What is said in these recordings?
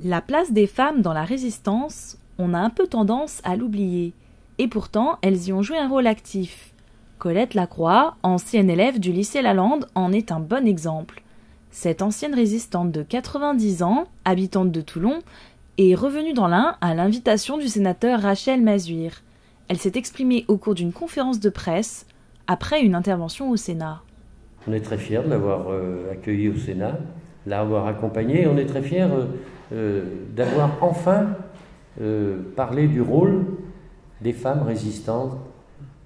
La place des femmes dans la Résistance, on a un peu tendance à l'oublier. Et pourtant, elles y ont joué un rôle actif. Colette Lacroix, ancienne élève du lycée Lalande, en est un bon exemple. Cette ancienne résistante de 90 ans, habitante de Toulon, est revenue dans l'Ain à l'invitation du sénateur Rachel Mazuir. Elle s'est exprimée au cours d'une conférence de presse, après une intervention au Sénat. On est très fiers de l'avoir accueilli au Sénat, de l'avoir accompagné. On est très fiers d'avoir enfin parlé du rôle des femmes résistantes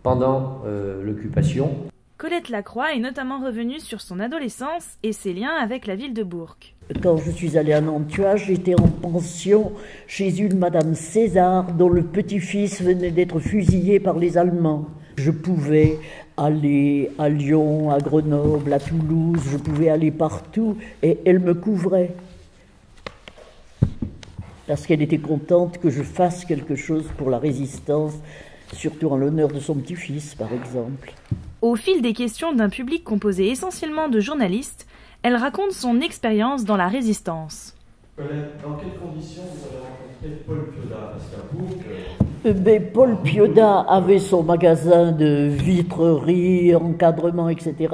pendant l'occupation. Colette Lacroix est notamment revenue sur son adolescence et ses liens avec la ville de Bourg. Quand je suis allée à Nantua, j'étais en pension chez une Madame César dont le petit-fils venait d'être fusillé par les Allemands. Je pouvais aller à Lyon, à Grenoble, à Toulouse, je pouvais aller partout et elle me couvrait. Parce qu'elle était contente que je fasse quelque chose pour la résistance, surtout en l'honneur de son petit-fils, par exemple. Au fil des questions d'un public composé essentiellement de journalistes, elle raconte son expérience dans la résistance. Colette, dans quelles conditions vous avez rencontré Paul Piodat? Parce qu'à Bourg... Paul Piodat avait son magasin de vitrerie, encadrement, etc.,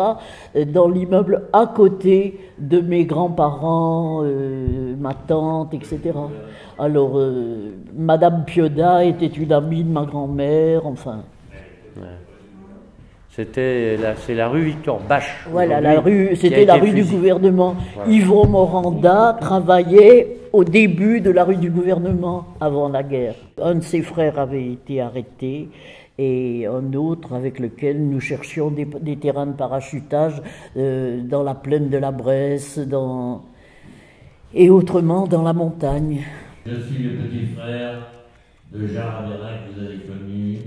dans l'immeuble à côté de mes grands-parents, ma tante, etc. Alors, Madame Piodat était une amie de ma grand-mère, enfin... Ouais. C'est la rue Victor Bache. Voilà, c'était la rue du gouvernement. Voilà. Yvon Moranda travaillait au début de la rue du gouvernement, avant la guerre. Un de ses frères avait été arrêté et un autre avec lequel nous cherchions des terrains de parachutage dans la plaine de la Bresse et autrement dans la montagne. Je suis le petit frère de Jean Raverin que vous avez connu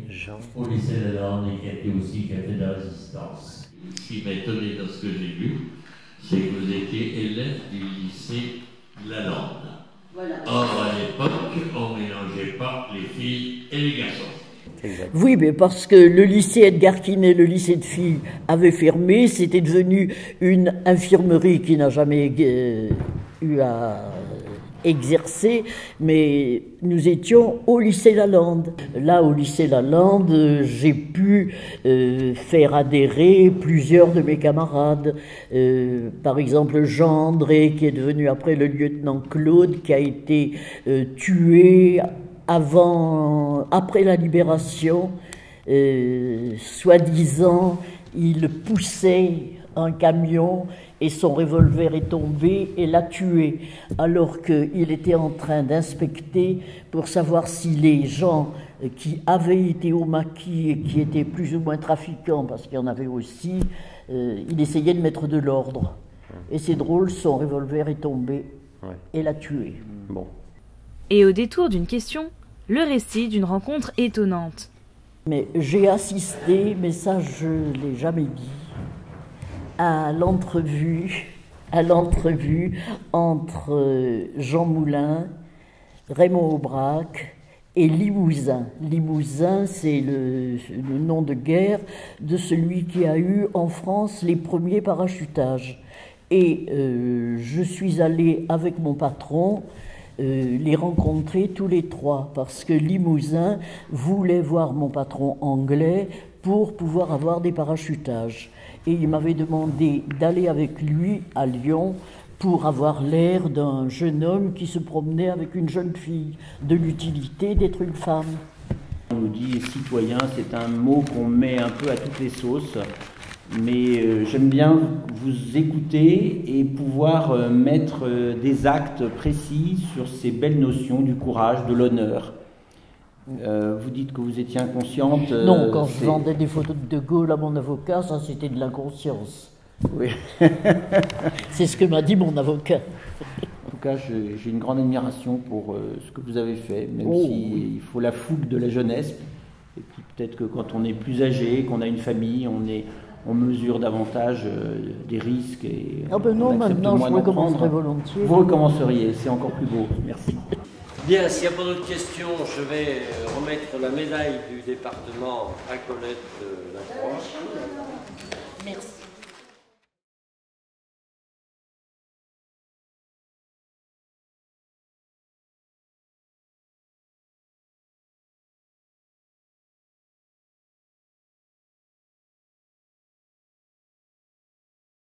au lycée Lalande et qui a été aussi café de la Résistance. Ce qui m'a étonné dans ce que j'ai vu, c'est que vous étiez élève du lycée Lalande. Voilà. Or, à l'époque, on ne mélangeait pas les filles et les garçons. Oui, mais parce que le lycée Edgar Quinet, le lycée de filles, avait fermé, c'était devenu une infirmerie qui n'a jamais eu à exercer, mais nous étions au lycée Lalande. Là, au lycée Lalande, j'ai pu faire adhérer plusieurs de mes camarades. Par exemple, Jean André, qui est devenu après le lieutenant Claude, qui a été tué après la libération. Soi-disant, il poussait un camion et son revolver est tombé et l'a tué, alors qu'il était en train d'inspecter pour savoir si les gens qui avaient été au maquis et qui étaient plus ou moins trafiquants, parce qu'il y en avait aussi, il essayait de mettre de l'ordre. Et c'est drôle, son revolver est tombé et l'a tué. Bon. Et au détour d'une question, le récit d'une rencontre étonnante. Mais j'ai assisté, mais ça je ne l'ai jamais dit, à l'entrevue entre Jean Moulin, Raymond Aubrac et Limousin. Limousin, c'est le nom de guerre de celui qui a eu en France les premiers parachutages. Et je suis allée avec mon patron les rencontrer tous les trois, parce que Limousin voulait voir mon patron anglais pour pouvoir avoir des parachutages. Et il m'avait demandé d'aller avec lui à Lyon pour avoir l'air d'un jeune homme qui se promenait avec une jeune fille, de l'utilité d'être une femme. On nous dit citoyen, c'est un mot qu'on met un peu à toutes les sauces, mais j'aime bien vous écouter et pouvoir mettre des actes précis sur ces belles notions du courage, de l'honneur. Vous dites que vous étiez inconsciente. Non, quand je vendais des photos de Gaulle à mon avocat, ça c'était de l'inconscience. Oui. C'est ce que m'a dit mon avocat. En tout cas, j'ai une grande admiration pour ce que vous avez fait, même s'il faut la fougue de la jeunesse. Et puis peut-être que quand on est plus âgé, qu'on a une famille, on mesure davantage des risques. Et ah ben non, maintenant je recommencerai volontiers. Vous recommenceriez, c'est encore plus beau. Merci. Bien, s'il n'y a pas d'autres questions, je vais remettre la médaille du département à Colette Lacroix. Merci.